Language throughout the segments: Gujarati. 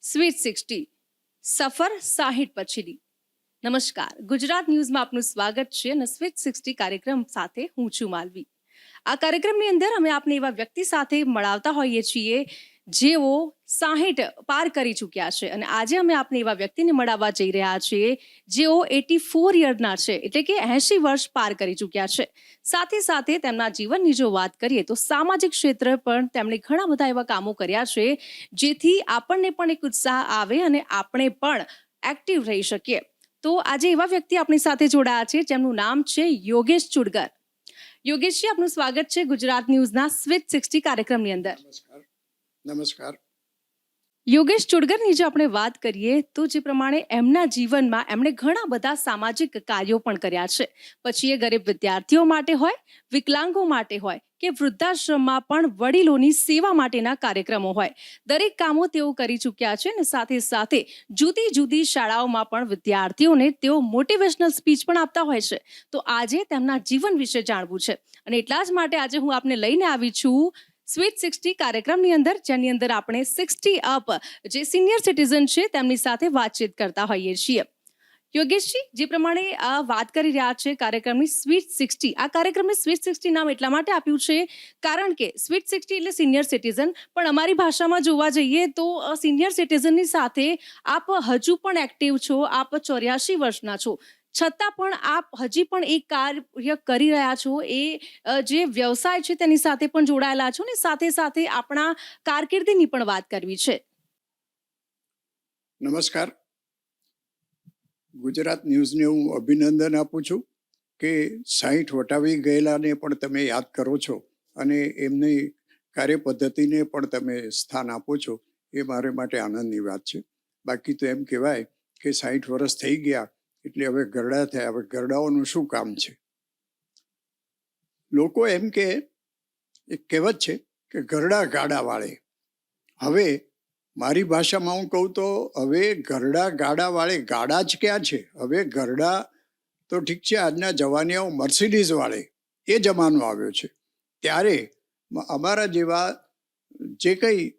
સ્વીટ 60 સફર 60 પછીની. નમસ્કાર, ગુજરાત ન્યૂઝમાં આપનું સ્વાગત છે અને સ્વીટ 60 કાર્યક્રમ સાથે હું છું માલવી. આ કાર્યક્રમની અંદર અમે આપને એવા વ્યક્તિ સાથે મળાવતા હોઈએ છીએ જેઓ 60 પાર કરી ચૂક્યા છે અને આજે અમે આપને એવા વ્યક્તિને મળાવવા જઈ રહ્યા છીએ જેઓ 84 યરના છે, એટલે કે 80 વર્ષ પાર કરી ચૂક્યા છે. સાથે સાથે તેમના જીવનની જો વાત કરીએ તો સામાજિક ક્ષેત્ર પણ તેમણે ઘણા બધા એવા કામો કર્યા છે જેથી આપણને પણ એક ઉત્સાહ આવે અને આપણે પણ એક્ટિવ રહી શકીએ. તો આજે એવા વ્યક્તિ આપણી સાથે જોડાયા છે જેમનું નામ છે યોગેશ ચુડગર. યોગેશજી, આપનું સ્વાગત છે ગુજરાત ન્યૂઝના સ્વીટ 60 કાર્યક્રમની અંદર. નમસ્કાર. યોગેશ ચુડગરની જો આપણે વાત કરીએ તો જે પ્રમાણે એમના જીવનમાં એમણે ઘણા બધા સામાજિક કાર્યો પણ કર્યા છે. પછી એ ગરીબ વિદ્યાર્થીઓ માટે હોય, વિકલાંગો માટે હોય કે વૃદ્ધાશ્રમમાં પણ વડીલોની સેવા માટેના કાર્યક્રમો હોય, દરેક કામો તેઓ કરી ચૂક્યા છે અને સાથે સાથે જુદી જુદી શાળાઓમાં પણ વિદ્યાર્થીઓને તેઓ મોટિવેશનલ સ્પીચ પણ આપતા હોય છે. તો આજે તેમના જીવન વિશે જાણવું છે અને એટલા જ માટે આજે હું આપને લઈને આવી છું સ્વીટ 60 કાર્યક્રમની અંદર, જેની અંદર આપણે 60 અપ જે સિનિયર સિટીઝન છે તેમની સાથે વાતચીત કરતા હોઈએ છીએ. યોગેશજી, જે પ્રમાણે આ વાત કરી રહ્યા છે કાર્યક્રમની સ્વીટ 60, આ કાર્યક્રમને સ્વીટ 60 નામ એટલા માટે આપ્યું છે કારણ કે સ્વીટ 60 એટલે સિનિયર સિટીઝન, પણ અમારી ભાષામાં જોવા જઈએ તો સિનિયર સિટીઝનની સાથે આપ હજુ પણ એક્ટિવ છો, આપ 84 વર્ષના છો, છતાં પણ આપ હજી પણ એક કાર્ય કરી રહ્યા છો, એ જે વ્યવસાય છે તેની સાથે પણ જોડાયેલા છો ને સાથે સાથે આપણા કારકિર્દીની પણ વાત કરવી છે. નમસ્કાર. ગુજરાત ન્યૂઝને હું અભિનંદન આપું છું કે 60 વટાવી ગયેલાને પણ તમે યાદ કરો છો અને એમની કાર્યપદ્ધતિને પણ તમે સ્થાન આપો છો, એ મારે માટે આનંદની વાત છે. બાકી તો એમ કહેવાય કે 60 વર્ષ થઈ ગયા એટલે હવે ગરડા થયા, હવે ગરડાઓનું શું કામ છે? લોકો એમ કે એક કહેવત છે કે ગરડા ગાડા વાળે. હવે મારી ભાષામાં હું કહું તો હવે ગરડા ગાડા વાળે ગાડા જ ક્યાં છે? હવે ગરડા તો ઠીક છે, આજના જવાનિયાઓ મર્સિડીઝ વાળે, એ જમાનો આવ્યો છે. ત્યારે અમારા જેવા જે કંઈ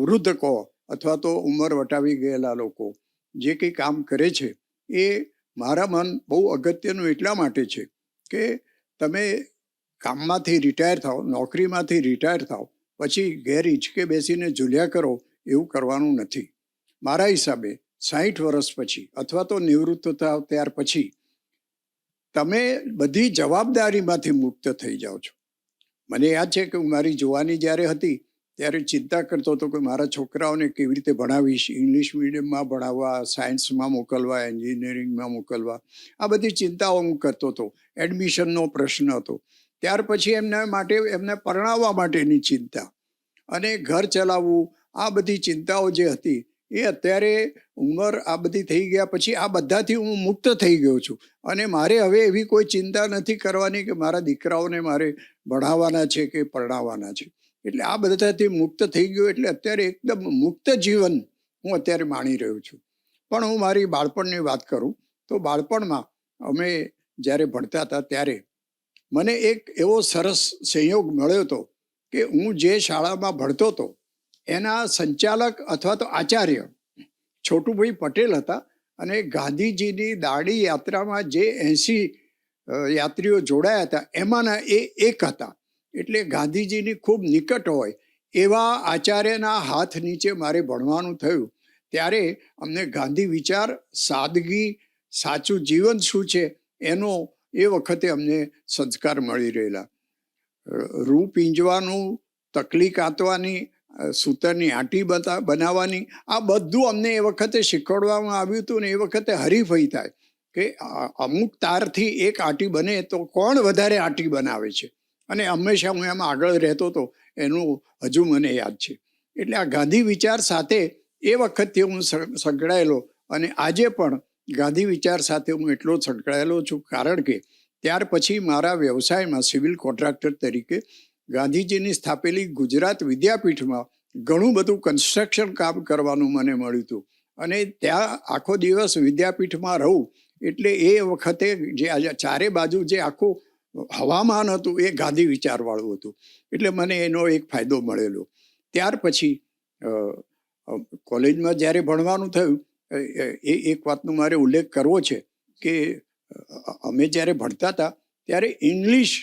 વૃદ્ધ કહો અથવા તો ઉંમર વટાવી ગયેલા લોકો જે કંઈ કામ કરે છે એ મારા મન બહુ અગત્યનું એટલા માટે છે કે તમે કામમાંથી રિટાયર થાઓ, નોકરીમાંથી રિટાયર થાઓ, પછી ઘેર હિંચકે બેસીને ઝૂલ્યા કરો, એવું કરવાનું નથી. મારા હિસાબે 60 વર્ષ પછી અથવા તો નિવૃત્ત થાવ ત્યાર પછી તમે બધી જવાબદારીમાંથી મુક્ત થઈ જાઓ છો. મને યાદ છે કે હું મારી જુવાની જ્યારે હતી ત્યારે ચિંતા કરતો હતો કે મારા છોકરાઓને કેવી રીતે ભણાવીશ, ઇંગ્લિશ મીડિયમમાં ભણાવવા, સાયન્સમાં મોકલવા, એન્જિનિયરિંગમાં મોકલવા, આ બધી ચિંતાઓ હું કરતો હતો. એડમિશનનો પ્રશ્ન હતો. ત્યાર પછી એમને પરણાવવા માટેની ચિંતા અને ઘર ચલાવવું, આ બધી ચિંતાઓ જે હતી એ અત્યારે ઉંમર આ બધી થઈ ગયા પછી આ બધાથી હું મુક્ત થઈ ગયો છું અને મારે હવે એવી કોઈ ચિંતા નથી કરવાની કે મારા દીકરાઓને મારે ભણાવવાના છે કે પરણાવવાના છે. એટલે આ બધાથી મુક્ત થઈ ગયો એટલે અત્યારે એકદમ મુક્ત જીવન હું અત્યારે માણી રહ્યો છું. પણ હું મારી બાળપણની વાત કરું તો બાળપણમાં અમે જ્યારે ભણતા હતા ત્યારે મને એક એવો સરસ સંયોગ મળ્યો હતો કે હું જે શાળામાં ભણતો હતો એના સંચાલક અથવા તો આચાર્ય છોટુભાઈ પટેલ હતા અને ગાંધીજીની દાંડી યાત્રામાં જે 80 યાત્રીઓ જોડાયા હતા એમાંના એ એક હતા. એટલે ગાંધીજીની ખૂબ નિકટ હોય એવા આચાર્યના હાથ નીચે મારે ભણવાનું થયું. ત્યારે અમને ગાંધી વિચાર, સાદગી, સાચું જીવન શું છે એનો એ વખતે અમને સંસ્કાર મળી રહેલા. રૂ પીંજવાનું, તકલી કાતવાની, સૂતરની આંટી બનાવવાની, આ બધું અમને એ વખતે શીખવાડવામાં આવ્યું હતું. ને એ વખતે હરીફાઈ થાય કે અમુક તારથી એક આંટી બને તો કોણ વધારે આંટી બનાવે છે, અને હંમેશા હું એમાં આગળ રહેતો હતો. એનું હજુ મને યાદ છે. એટલે આ ગાંધી વિચાર સાથે એ વખતથી હું સંકળાયેલો અને આજે પણ ગાંધી વિચાર સાથે હું એટલો જ સંકળાયેલો છું. કારણ કે ત્યાર પછી મારા વ્યવસાયમાં સિવિલ કોન્ટ્રાક્ટર તરીકે ગાંધીજીની સ્થાપેલી ગુજરાત વિદ્યાપીઠમાં ઘણું બધું કન્સ્ટ્રક્શન કામ કરવાનું મને મળ્યું હતું અને ત્યાં આખો દિવસ વિદ્યાપીઠમાં રહું એટલે એ વખતે જે ચારે બાજુ જે આખું હવામાન હતું એ ગાંધી વિચારવાળું હતું. એટલે મને એનો એક ફાયદો મળેલો. ત્યાર પછી કોલેજમાં જ્યારે ભણવાનું થયું એ એક વાતનો મારે ઉલ્લેખ કરવો છે કે અમે જ્યારે ભણતા હતા ત્યારે ઇંગ્લિશ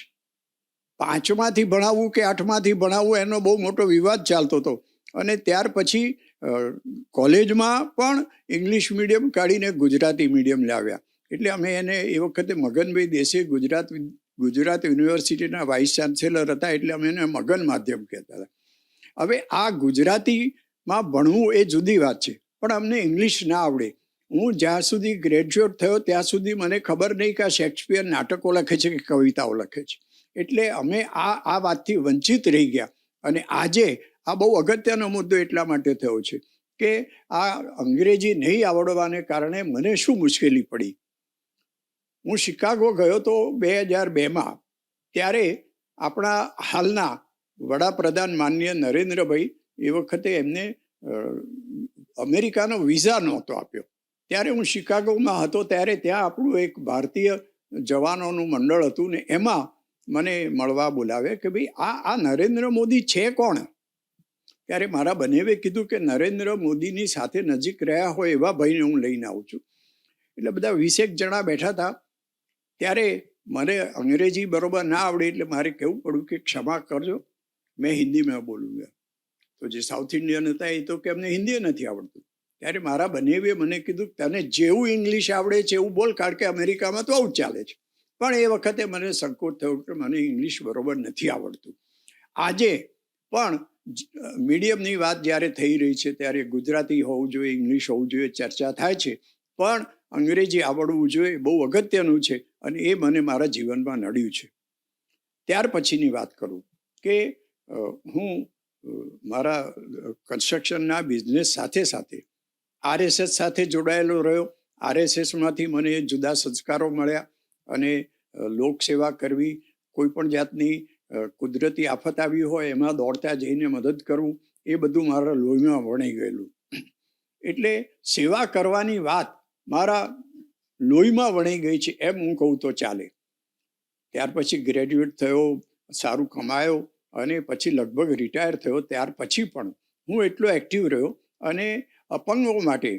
5માંથી ભણાવવું કે 8માંથી ભણાવવું એનો બહુ મોટો વિવાદ ચાલતો હતો. અને ત્યાર પછી કોલેજમાં પણ ઇંગ્લિશ મીડિયમ કાઢીને ગુજરાતી મીડિયમ લાવ્યા. એટલે અમે એને એ વખતે મગનભાઈ દેસાઈ ગુજરાત યુનિવર્સિટીના વાઇસ ચાન્સેલર હતા, એટલે અમે એને મગન માધ્યમ કહેતા હતા. હવે આ ગુજરાતીમાં ભણવું એ જુદી વાત છે, પણ અમને ઇંગ્લિશ ના આવડે. હું જ્યાં સુધી ગ્રેજ્યુએટ થયો ત્યાં સુધી મને ખબર નહીં કે આ શેક્સપિયર નાટકો લખે છે કે કવિતાઓ લખે છે. એટલે અમે આ વાતથી વંચિત રહી ગયા. અને આજે આ બહુ અગત્યનો મુદ્દો એટલા માટે થયો છે કે આ અંગ્રેજી નહીં આવડવાને કારણે મને શું મુશ્કેલી પડી. હું શિકાગો ગયો તો 2002માં. ત્યારે આપણા હાલના વડાપ્રધાન માનનીય નરેન્દ્રભાઈ એ વખતે એમને અમેરિકાનો વિઝા નહોતો આપ્યો. ત્યારે હું શિકાગોમાં હતો. ત્યારે ત્યાં આપણું એક ભારતીય જવાનોનું મંડળ હતું ને એમાં મને મળવા બોલાવે કે ભાઈ આ નરેન્દ્ર મોદી છે કોણ? ત્યારે મારા બનેવે કીધું કે નરેન્દ્ર મોદીની સાથે નજીક રહ્યા હોય એવા ભાઈને હું લઈને આવું છું. એટલે બધા 20 જણા બેઠા હતા. ત્યારે મને અંગ્રેજી બરોબર ના આવડે એટલે મારે કહેવું પડ્યું કે ક્ષમા કરજો, મેં હિન્દીમાં બોલું. તો જે સાઉથ ઇન્ડિયન હતા એ તો કે અમને હિન્દી નથી આવડતું. ત્યારે મારા બનેવે મને કીધું તને જેવું ઇંગ્લિશ આવડે છે એવું બોલ, કારણ કે અમેરિકામાં તો આવું જ ચાલે છે. પણ એ વખતે મને સંકોચ થયો કે મને ઇંગ્લિશ બરોબર નથી આવડતું. આજે પણ મીડિયમની વાત જ્યારે થઈ રહી છે ત્યારે ગુજરાતી હોવું જોઈએ, ઇંગ્લિશ હોવું જોઈએ, ચર્ચા થાય છે. પણ અંગ્રેજી આવડવું જોઈએ, બહુ અગત્યનું છે. અને એ મને મારા જીવનમાં નડ્યું છે. ત્યાર પછીની વાત કરું કે હું મારા કન્સ્ટ્રક્શનના બિઝનેસ સાથે સાથે RSS સાથે જોડાયેલો રહ્યો. RSSમાંથી મને જુદા સંસ્કારો મળ્યા અને લોકસેવા કરવી, કોઈ પણ જાતની કુદરતી આફત આવી હોય એમાં દોડતા જઈને મદદ કરવું, એ બધું મારા લોહીમાં વણાઈ ગયેલું. એટલે સેવા કરવાની વાત મારા લોહીમાં વણાઈ ગઈ છે એમ હું કહું તો ચાલે. ત્યાર પછી ગ્રેજ્યુએટ થયો, સારું કમાયો અને પછી લગભગ રિટાયર થયો. ત્યાર પછી પણ હું એટલો એક્ટિવ રહ્યો અને અપંગો માટે,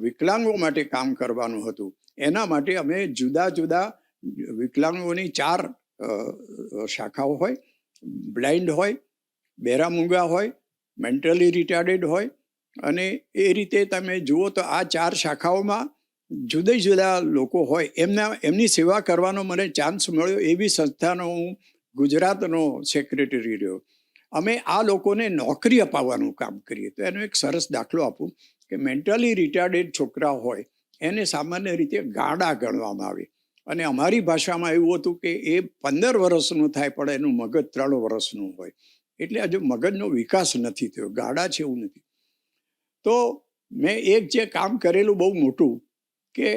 વિકલાંગો માટે કામ કરવાનું હતું. એના માટે અમે જુદા જુદા વિકલાંગોની 4 શાખાઓ હોય. બ્લાઇન્ડ હોય, બેરામૂંગા હોય, મેન્ટલી રિટાર્ડેડ હોય. અને એ રીતે તમે જુઓ તો આ 4 શાખાઓમાં જુદા જુદા લોકો હોય. એમની સેવા કરવાનો મને ચાન્સ મળ્યો. એવી સંસ્થાનો હું ગુજરાતનો સેક્રેટરી રહ્યો. અમે આ લોકોને નોકરી અપાવવાનું કામ કરીએ. તો એનો એક સરસ દાખલો આપું કે મેન્ટલી રિટાર્ડેડ છોકરા હોય એને સામાન્ય રીતે ગાડા ગણવામાં આવે. અને અમારી ભાષામાં એવું હતું કે એ 15 વર્ષનું થાય પણ એનું મગજ 3 વર્ષનું હોય. એટલે હજુ મગજનો વિકાસ નથી થયો, ગાડા છે એવું નથી. તો મેં એક જે કામ કરેલું બહુ મોટું કે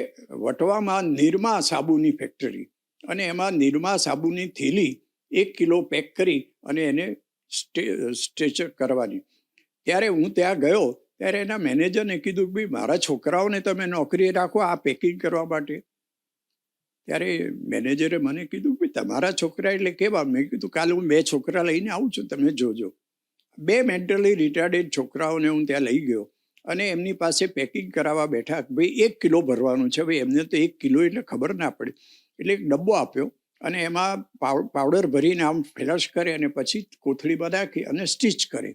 વટવામાં નિરમા સાબુની ફેક્ટરી, અને એમાં નિરમા સાબુની થેલી 1 કિલો પેક કરી અને એને સ્ટ્રેચર કરવાની. ત્યારે હું ત્યાં ગયો ત્યારે એના મેનેજરને કીધું કે ભાઈ મારા છોકરાઓને તમે નોકરી રાખો આ પેકિંગ કરવા માટે. ત્યારે મેનેજરે મને કીધું કે તમારા છોકરા એટલે કેવા? મેં કીધું કાલે હું 2 છોકરા લઈને આવું છું, તમે જોજો. 2 મેન્ટલી રિટાર્ડેડ છોકરાઓને હું ત્યાં લઈ ગયો અને એમની પાસે પેકિંગ કરાવવા બેઠા. ભાઈ 1 કિલો ભરવાનું છે. ભાઈ એમને તો 1 કિલો એટલે ખબર ના પડે. એટલે એક ડબ્બો આપ્યો અને એમાં પાવડર ભરીને આમ ફ્લશ કરે અને પછી કોથળીમાં નાખી અને સ્ટીચ કરે.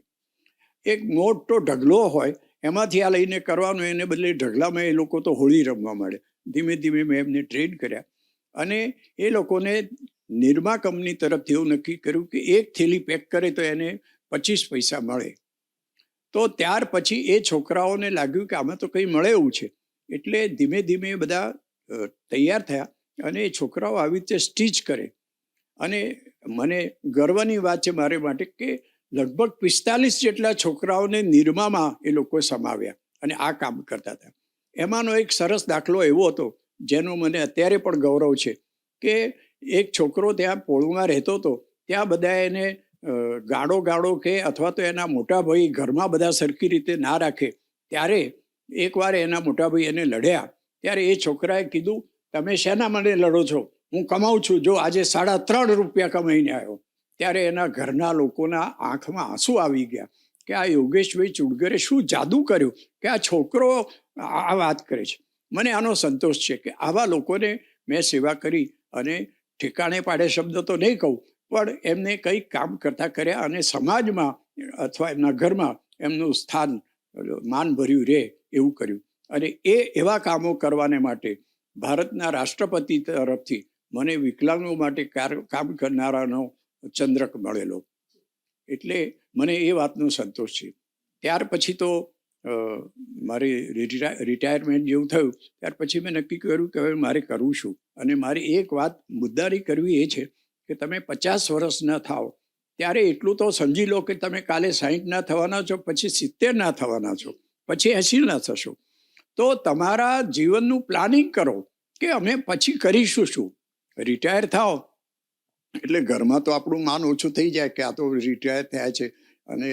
એક મોટો ઢગલો હોય એમાંથી આ લઈને કરવાનું, એને બદલે ઢગલામાં એ લોકો તો હોળી રમવા માંડે. ધીમે ધીમે મેં એમને ટ્રેન કર્યા અને એ લોકોને નિરમા કંપની તરફથી એવું નક્કી કર્યું કે 1 થેલી પેક કરે તો એને 25 પૈસા મળે. તો ત્યાર પછી એ છોકરાઓને લાગ્યું કે આમાં તો કંઈ મળે એવું છે. એટલે ધીમે ધીમે બધા તૈયાર થયા અને એ છોકરાઓ આવી રીતે સ્ટીચ કરે. અને મને ગર્વની વાત છે મારે માટે કે લગભગ 45 જેટલા છોકરાઓને નિરમામાં એ લોકો સમાવ્યા અને આ કામ કરતા હતા. એમાંનો એક સરસ દાખલો એવો હતો જેનો મને અત્યારે પણ ગૌરવ છે કે એક છોકરો ત્યાં પોળમાં રહેતો હતો. ત્યાં બધા એને ગાડો કે અથવા તો એના મોટા ભાઈ ઘરમાં બધા સરખી રીતે ના રાખે. ત્યારે એકવાર એના મોટા ભાઈ એને લડ્યા. ત્યારે એ છોકરાએ કીધું તમે શેના મને લડો છો? હું કમાઉં છું, જો આજે 3.5 રૂપિયા કમાઈને આવ્યો. ત્યારે એના ઘરના લોકોના આંખમાં આંસુ આવી ગયા કે આ યોગેશભાઈ ચુડગરે શું જાદુ કર્યું કે આ છોકરો આ વાત કરે છે. મને આનો સંતોષ છે કે આવા લોકોને મેં સેવા કરી અને ઠેકાણે પાડે શબ્દ તો નહીં કહું, પણ એમને કંઈક કામ કરતા કર્યા અને સમાજમાં અથવા એમના ઘરમાં એમનું સ્થાન માન ભર્યું રહે એવું કર્યું. અને એવા કામો કરવાને માટે ભારતના રાષ્ટ્રપતિ તરફથી મને વિકલાંગો માટે કામ કરનારાનો ચંદ્રક મળેલો. એટલે મને એ વાતનો સંતોષ છે. ત્યાર પછી તો મારે રિટાયરમેન્ટ જેવું થયું ત્યાર પછી મેં નક્કી કર્યું કે હવે મારે કરવું શું. અને મારી એક વાત મુદ્દાની કરવી એ છે કે તમે 50 વર્ષ ના થાઓ ત્યારે એટલું તો સમજી લો કે તમે કાલે 60 ના થવાના છો, પછી 70 ના થવાના છો, પછી 80 ના થશો. તો તમારા જીવનનું પ્લાનિંગ કરો કે અમે પછી કરીશું શું. રિટાયર થાઓ એટલે ઘરમાં તો આપણું માન ઓછું થઈ જાય કે આ તો રિટાયર થયા છે. અને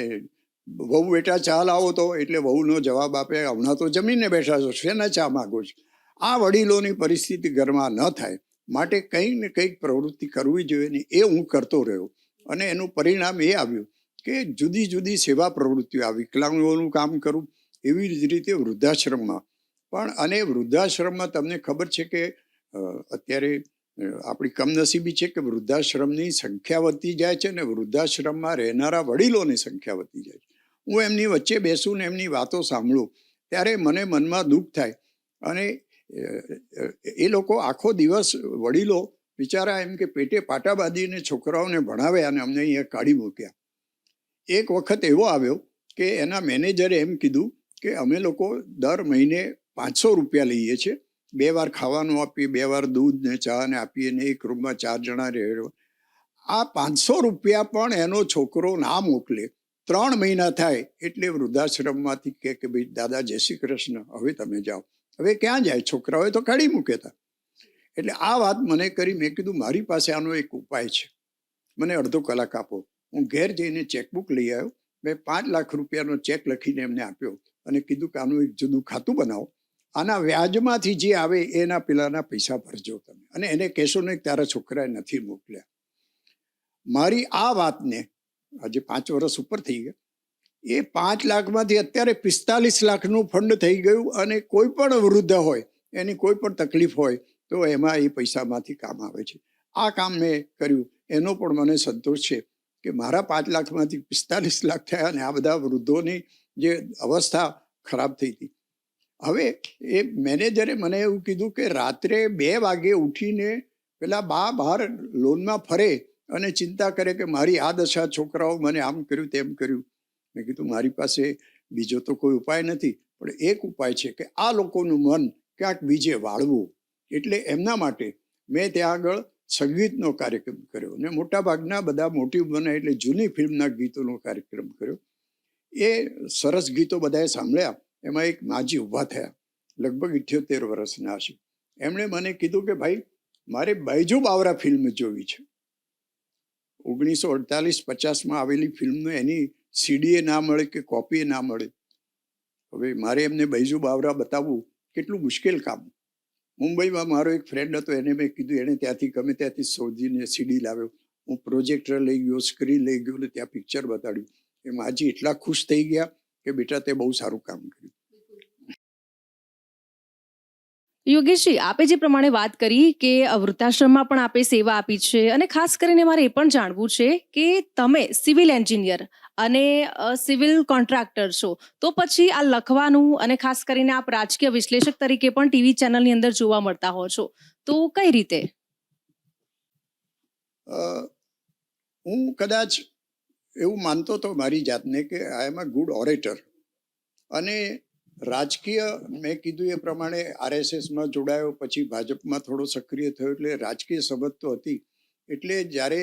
વહુ બેટા ચા લાવો તો એટલે વહુનો જવાબ આપે હમણાં તો જમીને બેઠા છો, શેના ચા માગો છો. આ વડીલોની પરિસ્થિતિ ઘરમાં ન થાય માટે કંઈક ને કંઈક પ્રવૃત્તિ કરવી જોઈએ ને એ હું કરતો રહ્યો. અને એનું પરિણામ એ આવ્યું કે જુદી જુદી સેવા પ્રવૃત્તિઓ આ વિકલાંગોનું કામ કરું, એવી જ રીતે વૃદ્ધાશ્રમમાં પણ. અને વૃદ્ધાશ્રમમાં તમને ખબર છે કે અત્યારે આપણી કમનસીબી છે કે વૃદ્ધાશ્રમની સંખ્યા વધતી જાય છે અને વૃદ્ધાશ્રમમાં રહેનારા વડીલોની સંખ્યા વધતી જાય છે. હું એમની વચ્ચે બેસું ને એમની વાતો સાંભળું ત્યારે મને મનમાં દુઃખ થાય. અને એ લોકો આખો દિવસ વડીલો બિચારા એમ કે પેટે પાટા બાંધીને છોકરાઓને ભણાવ્યા અને અમને અહીંયા કાઢી મૂક્યા. એક વખત એવો આવ્યો કે એના મેનેજરે એમ કીધું કે અમે લોકો દર મહિને 500 રૂપિયા લઈએ છીએ, 2 વાર ખાવાનું આપીએ, 2 વાર દૂધ ને ચા ને આપીએ ને એક રૂમમાં 4 જણા રહે. આ 500 રૂપિયા પણ એનો છોકરો ના મોકલે. 3 મહિના થાય એટલે વૃદ્ધાશ્રમમાંથી કે ભાઈ દાદા જય શ્રી કૃષ્ણ, હવે તમે જાઓ. હવે ક્યાં જાય, છોકરાઓએ તો કાઢી મૂકેતા. એટલે આ વાત મને કરી. મેં કીધું મારી પાસે આનો એક ઉપાય છે, મને અડધો કલાક આપો. હું ઘેર જઈને ચેકબુક લઈ આવ્યો. મેં 5 લાખ રૂપિયાનો ચેક લખીને એમને આપ્યો અને કીધું કે આનું એક જુદું ખાતું બનાવો, આના વ્યાજમાંથી જે આવે એના પેલાના પૈસા ભરજો તમે, અને એને કહેશો નહીં તારા છોકરાએ નથી મોકલ્યા. મારી આ વાતને આજે 5 વર્ષ ઉપર થઈ ગયા. એ 5 લાખમાંથી અત્યારે 45 લાખનું ફંડ થઈ ગયું. અને કોઈ પણ વૃદ્ધ હોય એની કોઈ પણ તકલીફ હોય તો એમાં એ પૈસામાંથી કામ આવે છે. આ કામ મેં કર્યું એનો પણ મને સંતોષ છે કે મારા 5 લાખમાંથી 45 લાખ થયા અને આ બધા વૃદ્ધોની જે અવસ્થા ખરાબ થઈ હતી. હવે એ મેનેજરે મને એવું કીધું કે રાત્રે 2 વાગે ઉઠીને પેલા બહાર લોનમાં ફરે અને ચિંતા કરે કે મારી આ દશા, છોકરાઓ મને આમ કર્યું તેમ કર્યું. મેં કીધું મારી પાસે બીજો તો કોઈ ઉપાય નથી, પણ એક ઉપાય છે કે આ લોકોનું મન ક્યાંક બીજે વાળવું. એટલે એમના માટે મેં ત્યાં આગળ સંગીતનો કાર્યક્રમ કર્યો અને મોટા ભાગના બધા મોટી બને એટલે જૂની ફિલ્મના ગીતોનો કાર્યક્રમ કર્યો. એ સરસ ગીતો બધાએ સાંભળ્યા. એમાં એક માજી ઊભા થયા, લગભગ 78 વર્ષના હશે. એમણે મને કીધું કે ભાઈ મારે બૈજુ બાવરા ફિલ્મ જોવી છે. 1948-50 આવેલી ફિલ્મનું એની સીડીએ ના મળે કે કોપીએ ના મળે. હવે મારે એમને બૈજુ બાવરા બતાવવું કેટલું મુશ્કેલ કામ. મુંબઈમાં મારો એક ફ્રેન્ડ હતો, એને મેં કીધું, એને ત્યાંથી ગમે ત્યાંથી શોધીને સીડી લાવ્યો. હું પ્રોજેક્ટર લઈ ગયો, સ્ક્રીન લઈ ગયો ને ત્યાં પિક્ચર બતાડ્યું. એ માજી એટલા ખુશ થઈ ગયા કે બેટા તે બહુ સારું કામ કર્યું. યોગેશજી, આપે જે પ્રમાણે વાત કરી કે વૃદ્ધાશ્રમમાં પણ આપે સેવા આપી છે, અને ખાસ કરીને મારે એ પણ જાણવું છે કે તમે સિવિલ એન્જિનિયર અને સિવિલ કોન્ટ્રાક્ટર છો, તો પછી આ લખવાનું અને ખાસ કરીને આપ રાજકીય વિશ્લેષક તરીકે પણ ટીવી ચેનલની અંદર જોવા મળતા હો છો, તો કઈ રીતે? હું કદાચ એવું માનતો હતો મારી જાતને કે આઈ એમ અ ગુડ ઓરેટર. અને રાજકીય મેં કીધું એ પ્રમાણે RSSમાં જોડાયો, પછી ભાજપમાં થોડો સક્રિય થયો, એટલે રાજકીય સંબંધ તો હતી. એટલે જ્યારે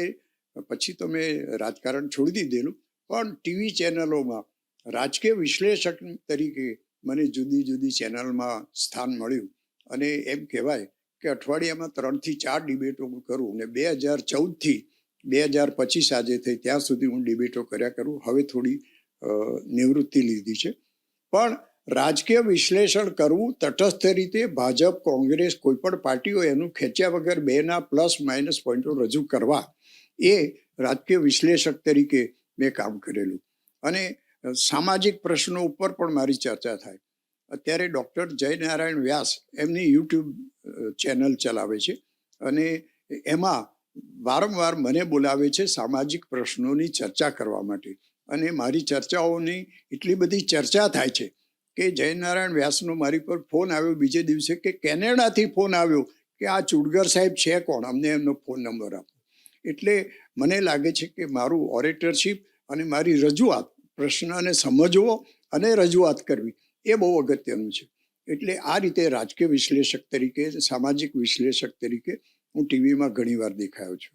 પછી તો મેં રાજકારણ છોડી દીધેલું, પણ ટીવી ચેનલોમાં રાજકીય વિશ્લેષક તરીકે મને જુદી જુદી ચેનલમાં સ્થાન મળ્યું. અને એમ કહેવાય કે અઠવાડિયામાં 3 થી 4 ડિબેટો કરું. અને 2014થી 2025 આજે થઈ ત્યાં સુધી હું ડિબેટો કર્યા કરું. હવે થોડી નિવૃત્તિ લીધી છે, પણ રાજકીય વિશ્લેષણ કરવું તટસ્થ રીતે, ભાજપ, કોંગ્રેસ, કોઈ પણ પાર્ટીઓ એનું ખેંચ્યા વગર બેના પ્લસ માઇનસ પોઈન્ટો રજૂ કરવા, એ રાજકીય વિશ્લેષક તરીકે મેં કામ કરેલું. અને સામાજિક પ્રશ્નો ઉપર પણ મારી ચર્ચા થાય. અત્યારે ડૉક્ટર જયનારાયણ વ્યાસ એમની યુટ્યુબ ચેનલ ચલાવે છે અને એમાં વારંવાર મને બોલાવે છે સામાજિક પ્રશ્નોની ચર્ચા કરવા માટે. અને મારી ચર્ચાઓની એટલી બધી ચર્ચા થાય છે કે જયનારાયણ વ્યાસનો મારી પર ફોન આવ્યો બીજે દિવસે કે કેનેડાથી ફોન આવ્યો કે આ ચુડગર સાહેબ છે કોણ, અમને એમનો ફોન નંબર આપો. એટલે મને લાગે છે કે મારું ઓરેટરશીપ અને મારી રજૂઆત, પ્રશ્નને સમજવો અને રજૂઆત કરવી એ બહુ અગત્યનું છે. એટલે આ રીતે રાજકીય વિશ્લેષક તરીકે, સામાજિક વિશ્લેષક તરીકે હું ટીવીમાં ઘણીવાર દેખાયો છું.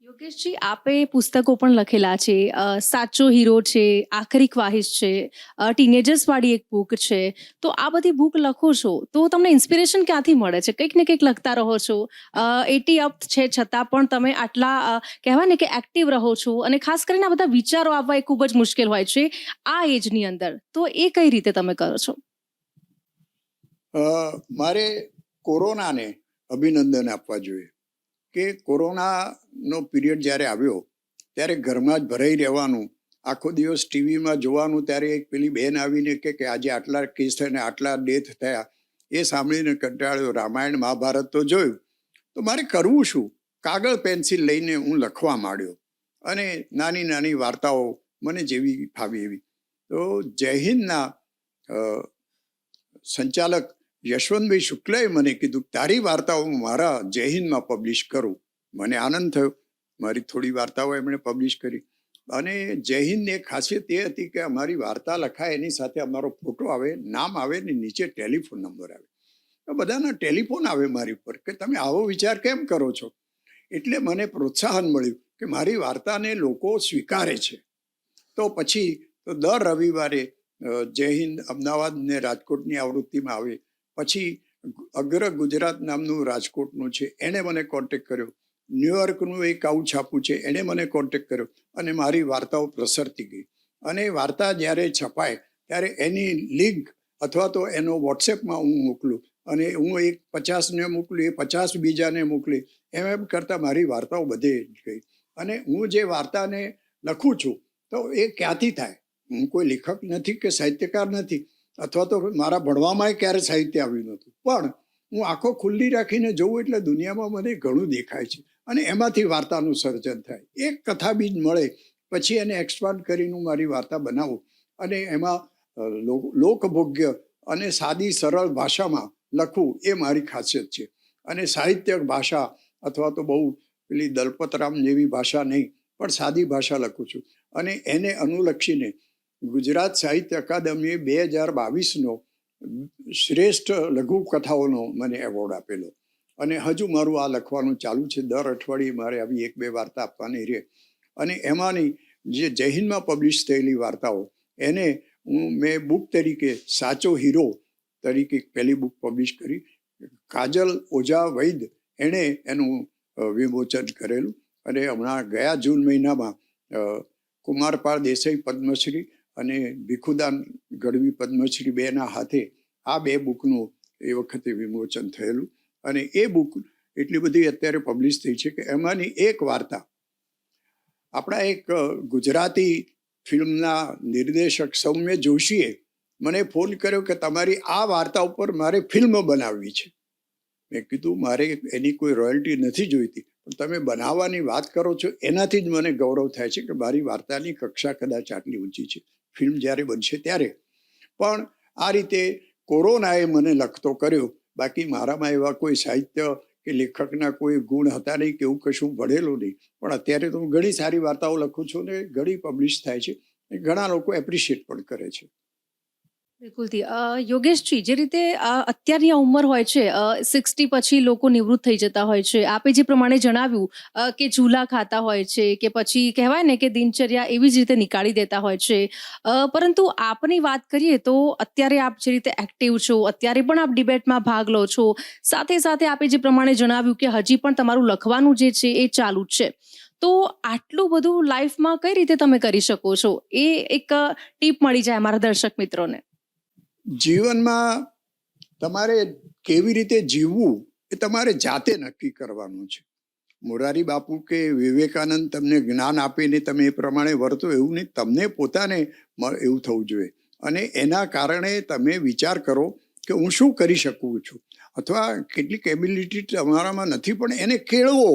યોગેશજી, આપે પુસ્તકો પણ લખેલા છે. સાચો હીરો છે, આખરી ખ્વાહિશ છે, ટીનેજર્સ વાળી એક બુક છે. તો આ બધી બુક લખો છો તો તમને ઇન્સ્પિરેશન ક્યાંથી મળે છે? કંઈક ને કંઈક લખતા રહો છો. 80 અપ છે છતાં પણ તમે આટલા કહેવાય ને કે એક્ટિવ રહો છો, અને ખાસ કરીને આ બધા વિચારો આવવા એ ખૂબ જ મુશ્કેલ હોય છે આ એજની અંદર. તો એ કઈ રીતે તમે કરો છો? મારે કોરોનાને અભિનંદન આપવા જોઈએ કે કોરોનાનો પીરિયડ જ્યારે આવ્યો ત્યારે ઘરમાં જ ભરાઈ રહેવાનું, આખો દિવસ ટીવીમાં જોવાનું. ત્યારે એક પેલી બહેન આવીને કે આજે આટલા કેસ થયા ને આટલા ડેથ થયા, એ સાંભળીને કંટાળ્યો. રામાયણ મહાભારત તો જોયું, તો મારે કરવું શું? કાગળ પેન્સિલ લઈને હું લખવા માંડ્યો અને નાની નાની વાર્તાઓ મને જેવી ફાવી એવી. તો જય હિન્દના સંચાલક યશવંતભાઈ શુક્લાએ મને કીધું તારી વાર્તાઓ હું મારા જય હિન્દમાં પબ્લિશ કરું. મને આનંદ થયો. મારી થોડી વાર્તાઓ એમણે પબ્લિશ કરી. અને જય હિન્દની એક ખાસિયત એ હતી કે અમારી વાર્તા લખાય એની સાથે અમારો ફોટો આવે, નામ આવે ને નીચે ટેલિફોન નંબર આવે. તો બધાના ટેલિફોન આવે મારી ઉપર કે તમે આવો વિચાર કેમ કરો છો? એટલે મને પ્રોત્સાહન મળ્યું કે મારી વાર્તાને લોકો સ્વીકારે છે. તો પછી તો દર રવિવારે જય હિન્દ અમદાવાદ ને રાજકોટની આવૃત્તિમાં આવે. પછી અગ્ર ગુજરાત નામનું રાજકોટનું છે, એણે મને કોન્ટેક્ટ કર્યો. ન્યુયોર્કનું એક આવું છાપું છે, એણે મને કોન્ટેક્ટ કર્યો અને મારી વાર્તાઓ પ્રસરતી ગઈ. અને વાર્તા જ્યારે છપાય ત્યારે એની લિંક અથવા તો એનો વોટ્સએપમાં હું મોકલું અને હું એક 50ને મોકલું, એ 50 બીજાને મોકલી. એમ કરતાં મારી વાર્તાઓ બધે ગઈ. અને હું જે વાર્તાને લખું છું તો એ ક્યાંથી થાય? હું કોઈ લેખક નથી કે સાહિત્યકાર નથી, અથવા તો મારા ભણવામાં ક્યારે સાહિત્ય આવ્યું નહોતું. પણ હું આંખો ખુલ્લી રાખીને જોઉં એટલે દુનિયામાં મને ઘણું દેખાય છે અને એમાંથી વાર્તાનું સર્જન થાય. એક કથા બીજ મળે પછી એને એક્સપાન્ડ કરીને હું મારી વાર્તા બનાવું અને એમાં લોકભોગ્ય અને સાદી સરળ ભાષામાં લખવું એ મારી ખાસિયત છે. અને સાહિત્ય ભાષા અથવા તો બહુ પેલી દલપતરામ જેવી ભાષા નહીં, પણ સાદી ભાષા લખું છું. અને એને અનુલક્ષીને ગુજરાત સાહિત્ય અકાદમીએ 2022નો શ્રેષ્ઠ લઘુકથાઓનો મને એવોર્ડ આપેલો. અને હજુ મારું આ લખવાનું ચાલુ છે. દર અઠવાડિયે મારે આવી 1-2 વાર્તા આપવાની રહે. અને એમાંની જે જય હિન્દમાં પબ્લિશ થયેલી વાર્તાઓ એને મેં બુક તરીકે સાચો હીરો તરીકે પહેલી બુક પબ્લિશ કરી. કાજલ ઓઝા વૈદ એણે એનું વિમોચન કરેલું. અને હમણાં ગયા જૂન મહિનામાં કુમારપાળ દેસાઈ પદ્મશ્રી અને ભીખુદાન ગઢવી પદ્મશ્રી બેના હાથે આ 2 બુકનું એ વખતે વિમોચન થયેલું. અને એ બુક એટલી બધી અત્યારે પબ્લિશ થઈ છે કે એમાંની એક વાર્તા આપણા એક ગુજરાતી ફિલ્મના નિર્દેશક સૌમ્ય જોશીએ મને ફોન કર્યો કે તમારી આ વાર્તા ઉપર મારે ફિલ્મ બનાવવી છે. મેં કીધું મારે એની કોઈ રોયલ્ટી નથી જોઈતી, પણ તમે બનાવવાની વાત કરો છો એનાથી જ મને ગૌરવ થાય છે કે મારી વાર્તાની કક્ષા કદાચ આટલી ઊંચી છે. ફિલ્મ જ્યારે બનશે ત્યારે. પણ આ રીતે કોરોનાએ મને લખતો કર્યો. બાકી મારામાં એવા કોઈ સાહિત્ય કે લેખકના કોઈ ગુણ હતા નહીં કે એવું કશું ભણેલું નહીં. પણ અત્યારે તો હું ઘણી સારી વાર્તાઓ લખું છું ને ઘણી પબ્લિશ થાય છે. ઘણા લોકો એપ્રિશિએટ પણ કરે છે. બિલકુલથી. યોગેશજી, જે રીતે અત્યારની આ ઉંમર હોય છે, 60 પછી લોકો નિવૃત્ત થઈ જતા હોય છે. આપે જે પ્રમાણે જણાવ્યું કે ઝૂલા ખાતા હોય છે કે પછી કહેવાય ને કે દિનચર્યા એવી જ રીતે નીકાળી દેતા હોય છે. પરંતુ આપની વાત કરીએ તો અત્યારે આપ જે રીતે એક્ટિવ છો, અત્યારે પણ આપ ડિબેટમાં ભાગ લો છો, સાથે સાથે આપે જે પ્રમાણે જણાવ્યું કે હજી પણ તમારું લખવાનું જે છે એ ચાલુ જ છે. તો આટલું બધું લાઈફમાં કઈ રીતે તમે કરી શકો છો? એ એક ટીપ મળી જાય અમારા દર્શક મિત્રોને. જીવનમાં તમારે કેવી રીતે જીવવું એ તમારે જાતે નક્કી કરવાનું છે. મોરારી બાપુ કે વિવેકાનંદ તમને જ્ઞાન આપીને તમે એ પ્રમાણે વર્તો એવું નહીં, તમને પોતાને એવું થવું જોઈએ. અને એના કારણે તમે વિચાર કરો કે હું શું કરી શકું છું, અથવા કેટલીક એબિલિટી તમારામાં નથી પણ એને કેળવો.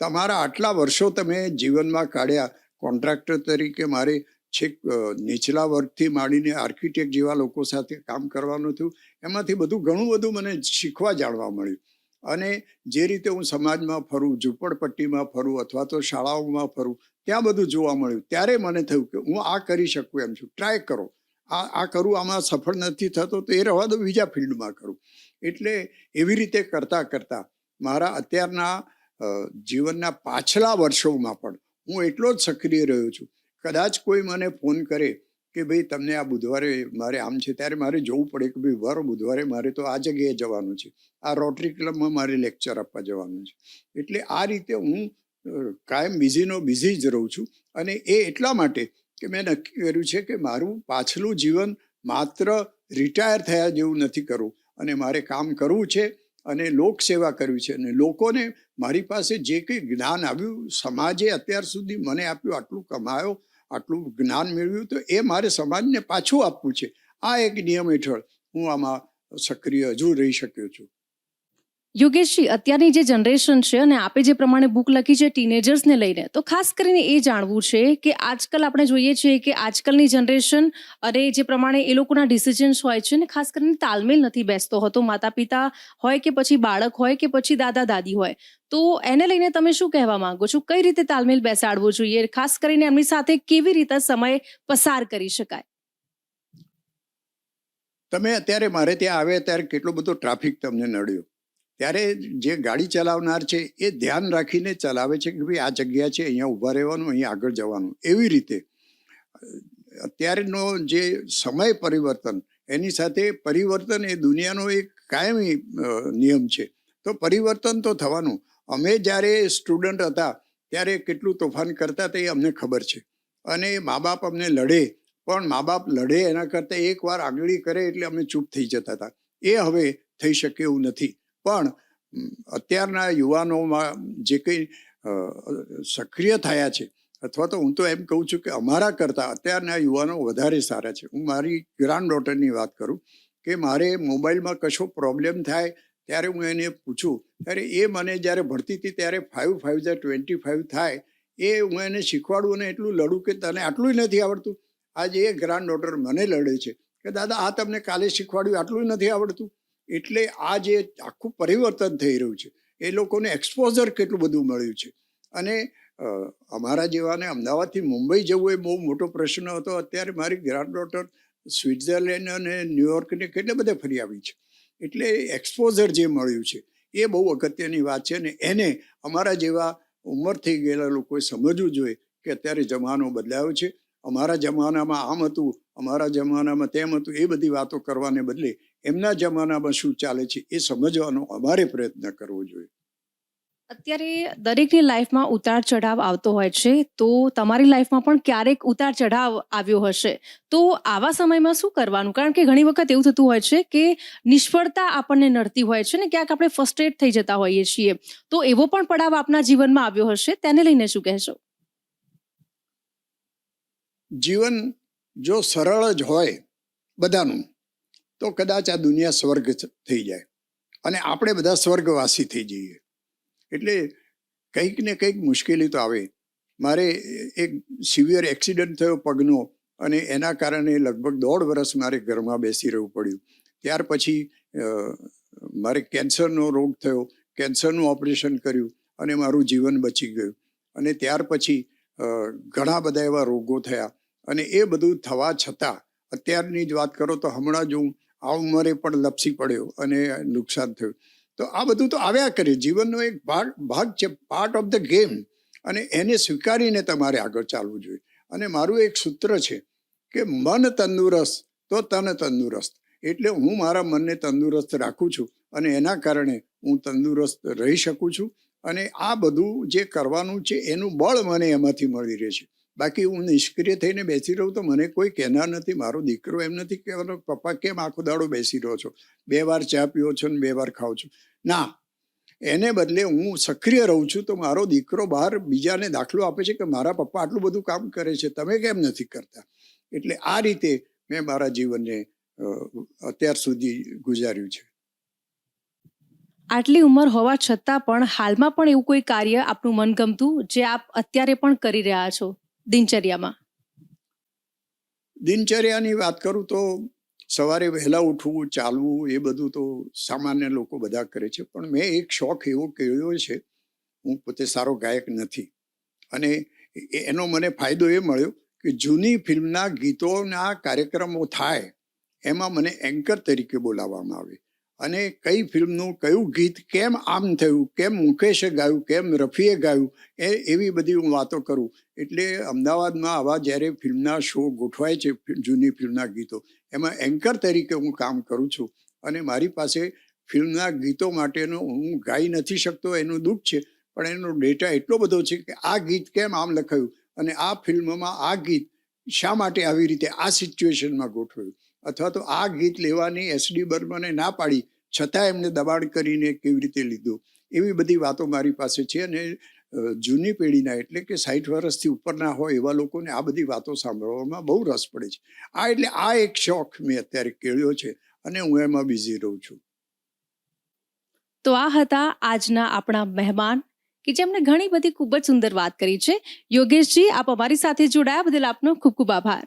તમારા આટલા વર્ષો તમે જીવનમાં કાઢ્યા, કોન્ટ્રાક્ટર તરીકે મારે છેક નીચલા વર્ગથી માંડીને આર્કિટેક્ટ જેવા લોકો સાથે કામ કરવાનું થયું. એમાંથી ઘણું બધું મને શીખવા જાણવા મળ્યું. અને જે રીતે હું સમાજમાં ફરું, ઝૂંપડપટ્ટીમાં ફરું અથવા તો શાળાઓમાં ફરું, ત્યાં બધું જોવા મળ્યું. ત્યારે મને થયું કે હું આ કરી શકું એમ છું. ટ્રાય કરો, આ કરું, આમાં સફળ નથી થતો તો એ રહેવા દો, બીજા ફિલ્ડમાં કરું. એટલે એવી રીતે કરતાં કરતાં મારા અત્યારના જીવનના પાછલા વર્ષોમાં પણ હું એટલો જ સક્રિય રહ્યો છું. કદાચ કોઈ મને ફોન કરે કે ભાઈ તમને આ બુધવારે મારે આમ છે, ત્યારે મારે જોવું પડે કે ભાઈ વાર બુધવારે મારે તો આ જગ્યાએ જવાનું છે, આ રોટરી ક્લબમાં મારે લેક્ચર આપવા જવાનું છે. એટલે આ રીતે હું કાયમ બિઝી જ રહું છું. અને એ એટલા માટે કે મેં નક્કી કર્યું છે કે મારું પાછલું જીવન માત્ર રિટાયર થયા જેવું નથી કરવું, અને મારે કામ કરવું છે અને લોકસેવા કરવી છે. અને લોકોને મારી પાસે જે કંઈ જ્ઞાન આવ્યું, સમાજે અત્યાર સુધી મને આપ્યું, આટલું કમાયો, આટલું જ્ઞાન મેળવ્યું, તો એ મારે સમાજને પાછું આપવું છે. આ એક નિયમ હેઠળ હું આમાં સક્રિય હજુ રહી શક્યો છું. યોગેશજી, અત્યારની જે જનરેશન છે અને આપે જે પ્રમાણે બુક લખી છે ટીનેજર્સને લઈને, તો ખાસ કરીને એ જાણવું છે કે આજકાલ આપણે જોઈએ છીએ કે આજકાલની જનરેશન અને જે પ્રમાણે એ લોકોના ડિસિઝન્સ હોય છે ને, ખાસ કરીને તાલમેલ નથી બેસતો હોતો, માતા પિતા હોય કે પછી બાળક હોય કે પછી દાદા દાદી હોય. તો એને લઈને તમે શું કહેવા માંગો છો? કઈ રીતે તાલમેલ બેસાડવો જોઈએ? ખાસ કરીને એમની સાથે કેવી રીતે સમય પસાર કરી શકાય? તમે અત્યારે મારે ત્યાં આવ્યા ત્યારે કેટલો બધો ટ્રાફિક તમને નડ્યો. ત્યારે જે ગાડી ચલાવનાર છે એ ધ્યાન રાખીને ચલાવે છે કે ભાઈ આ જગ્યા છે, અહીંયા ઊભા રહેવાનું, અહીંયા આગળ જવાનું. એવી રીતે અત્યારનો જે સમય પરિવર્તન, એની સાથે પરિવર્તન એ દુનિયાનો એક કાયમી નિયમ છે. તો પરિવર્તન તો થવાનું. અમે જ્યારે સ્ટુડન્ટ હતા ત્યારે કેટલું તોફાન કરતા તે અમને ખબર છે. અને મા બાપ અમને લડે, પણ મા બાપ લડે એના કરતાં એકવાર આગળી કરે એટલે અમે ચૂપ થઈ જતા હતા. એ હવે થઈ શકે એવું નથી. પણ અત્યારના યુવાનોમાં જે કંઈ સક્રિય થયા છે, અથવા તો હું તો એમ કહું છું કે અમારા કરતાં અત્યારના યુવાનો વધારે સારા છે. હું મારી ગ્રાન્ડ ડોટરની વાત કરું કે મારે મોબાઈલમાં કશો પ્રોબ્લેમ થાય ત્યારે હું એને પૂછું, ત્યારે એ મને જ્યારે ભણતી હતી ત્યારે 5×5=25 થાય, એ હું એને શીખવાડું અને એટલું લડું કે તને આટલું નથી આવડતું. આજે એ ગ્રાન્ડ ડોટર મને લડે છે કે દાદા આ તમને કાલે શીખવાડ્યું, આટલું નથી આવડતું. એટલે આ જે આખું પરિવર્તન થઈ રહ્યું છે, એ લોકોને એક્સપોઝર કેટલું બધું મળ્યું છે. અને અમારા જેવાને અમદાવાદથી મુંબઈ જવું એ બહુ મોટો પ્રશ્ન હતો. અત્યારે મારી ગ્રાન્ડ ડોટર સ્વિટ્ઝરલેન્ડ અને ન્યુયોર્કને કેટલે બધે ફરી આવી છે. એટલે એક્સપોઝર જે મળ્યું છે એ બહુ અગત્યની વાત છે. અને એને અમારા જેવા ઉંમર થઈ ગયેલા લોકોએ સમજવું જોઈએ કે અત્યારે જમાનો બદલાયો છે. અમારા જમાનામાં આમ હતું, અમારા જમાનામાં તેમ હતું, એ બધી વાતો કરવાને બદલે એમના જમાનામાં શું ચાલે છે એ સમજવાનો અમારે પ્રયત્ન કરવો જોઈએ. અત્યારે દરેકની લાઈફમાં ઉતાર ચઢાવ આવતો હોય છે, તો તમારી લાઈફમાં પણ ક્યારેક ઉતાર ચઢાવ આવ્યો હશે. તો આવા સમયમાં શું કરવાનું? કારણ કે ઘણી વખત એવું થતું હોય છે કે નિષ્ફળતા આપણને નડતી હોય છે ને, ક્યાંક આપણે ફ્રસ્ટ્રેટ થઈ જતા હોઈએ છીએ. તો એવો પણ પડાવ આપના જીવનમાં આવ્યો હશે, તેને લઈને શું કહેશો? જીવન જો સરળ જ હોય બધાનું, તો કદાચ આ દુનિયા સ્વર્ગ થઈ જાય અને આપણે બધા સ્વર્ગવાસી થઈ જઈએ. એટલે કંઈક ને કંઈક મુશ્કેલી તો આવે. મારે એક સિવિયર એક્સિડન્ટ થયો પગનો, અને એના કારણે લગભગ 1.5 વર્ષ મારે ઘરમાં બેસી રહેવું પડ્યું. ત્યાર પછી મારે કેન્સરનો રોગ થયો, કેન્સરનું ઓપરેશન કર્યું અને મારું જીવન બચી ગયું. અને ત્યાર પછી ઘણા બધા એવા રોગો થયા. અને એ બધું થવા છતાં અત્યારની જ વાત કરો તો હમણાં જ હું આ ઉંમરે પણ લપસી પડ્યો અને નુકસાન થયું. તો આ બધું તો આવ્યા કરે, જીવનનો એક ભાગ છે, પાર્ટ ઓફ ધ ગેમ. અને એને સ્વીકારીને તમારે આગળ ચાલવું જોઈએ. અને મારું એક સૂત્ર છે કે મન તંદુરસ્ત તો તન તંદુરસ્ત. એટલે હું મારા મનને તંદુરસ્ત રાખું છું અને એના કારણે હું તંદુરસ્ત રહી શકું છું. અને આ બધું જે કરવાનું છે એનું બળ મને એમાંથી મળી રહે છે. બાકી હું નિષ્ક્રિય થઈને બેસી રહું તો મને કોઈ કહેનાર નથી. મારો દીકરો એમ નથી કહેવાનો પપ્પા કેમ આખો દાડો બેસી રહ્યો છો, 2 વાર ચા પીવો છો ને 2 વાર ખાઓ છો. ના, એને બદલે હું સક્રિય રહું છું તો મારો દીકરો બહાર બીજાને દાખલો આપે છે કે મારા પપ્પા આટલું બધું કામ કરે છે, તમે કેમ નથી કરતા. એટલે આ રીતે મેં મારા જીવનને અત્યાર સુધી ગુજાર્યું છે. આટલી ઉંમર હોવા છતાં પણ હાલમાં પણ એવું કોઈ કાર્ય આપનું મનગમતું જે આપ અત્યારે પણ કરી રહ્યા છો દિનચર્યામાં? દિનચર્યાની વાત કરું તો સવારે વહેલા ઉઠવું, ચાલવું, એ બધું તો સામાન્ય લોકો બધા કરે છે, પણ મેં એક શોખ એવો કર્યો છે. હું પોતે સારો ગાયક નથી અને એનો મને ફાયદો એ મળ્યો કે જૂની ફિલ્મના ગીતોના કાર્યક્રમો થાય એમાં મને એન્કર તરીકે બોલાવવામાં આવે અને કઈ ફિલ્મનું કયું ગીત કેમ આમ થયું, કેમ મુકેશે ગાયું, કેમ રફીએ ગાયું, એવી બધી હું વાતો કરું. એટલે અમદાવાદમાં આવા જ્યારે ફિલ્મના શો ગોઠવાય છે જૂની ફિલ્મના ગીતો, એમાં એન્કર તરીકે હું કામ કરું છું અને મારી પાસે ફિલ્મના ગીતો માટેનો હું ગાઈ નથી શકતો, એનું દુઃખ છે, પણ એનો ડેટા એટલો બધો છે કે આ ગીત કેમ આમ લખાયું અને આ ફિલ્મમાં આ ગીત શા માટે આવી રીતે આ સિચ્યુએશનમાં ગોઠવાયું, અથવા તો આ ગીત લેવાની એસડી બર્મને ના પાડી છતાં એમને દબાણ કરીને કેવી રીતે લીધું, એવી બધી વાતો મારી પાસે છે. અને જૂની પેઢીના એટલે કે 60 વર્ષથી ઉપરના હોય એવા લોકોને આ બધી વાતો સાંભળવામાં બહુ રસ પડે છે. એટલે આ એક શોખ મેં અત્યારે કેળ્યો છે અને હું એમાં બિઝી રહું છું. તો આ હતા આજના આપણા મહેમાન કે જેમણે ઘણી બધી ખૂબ જ સુંદર વાત કરી છે. યોગેશજી, આપ અમારી સાથે જોડાયા બદલ આપનો ખૂબ ખૂબ આભાર.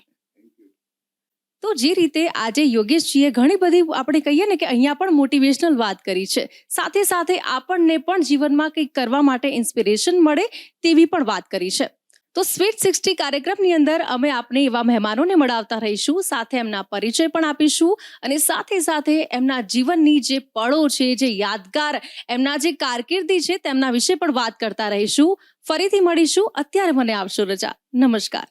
તો જે રીતે આજે યોગેશજીએ ઘણી બધી આપણે કહીએ ને કે અહીંયા પણ મોટિવેશનલ વાત કરી છે, સાથે સાથે આપણને પણ જીવનમાં કંઈક કરવા માટે ઇન્સ્પિરેશન મળે તેવી પણ વાત કરી છે. તો સ્વીટ 60 કાર્યક્રમની અંદર અમે આપને એવા મહેમાનોને મળાવતા રહીશું, સાથે એમના પરિચય પણ આપીશું અને સાથે સાથે એમના જીવનની જે પળો છે, જે યાદગાર એમના જે કારકિર્દી છે તેમના વિશે પણ વાત કરતા રહીશું. ફરીથી મળીશું. અત્યારે મને આપશો રજા. નમસ્કાર.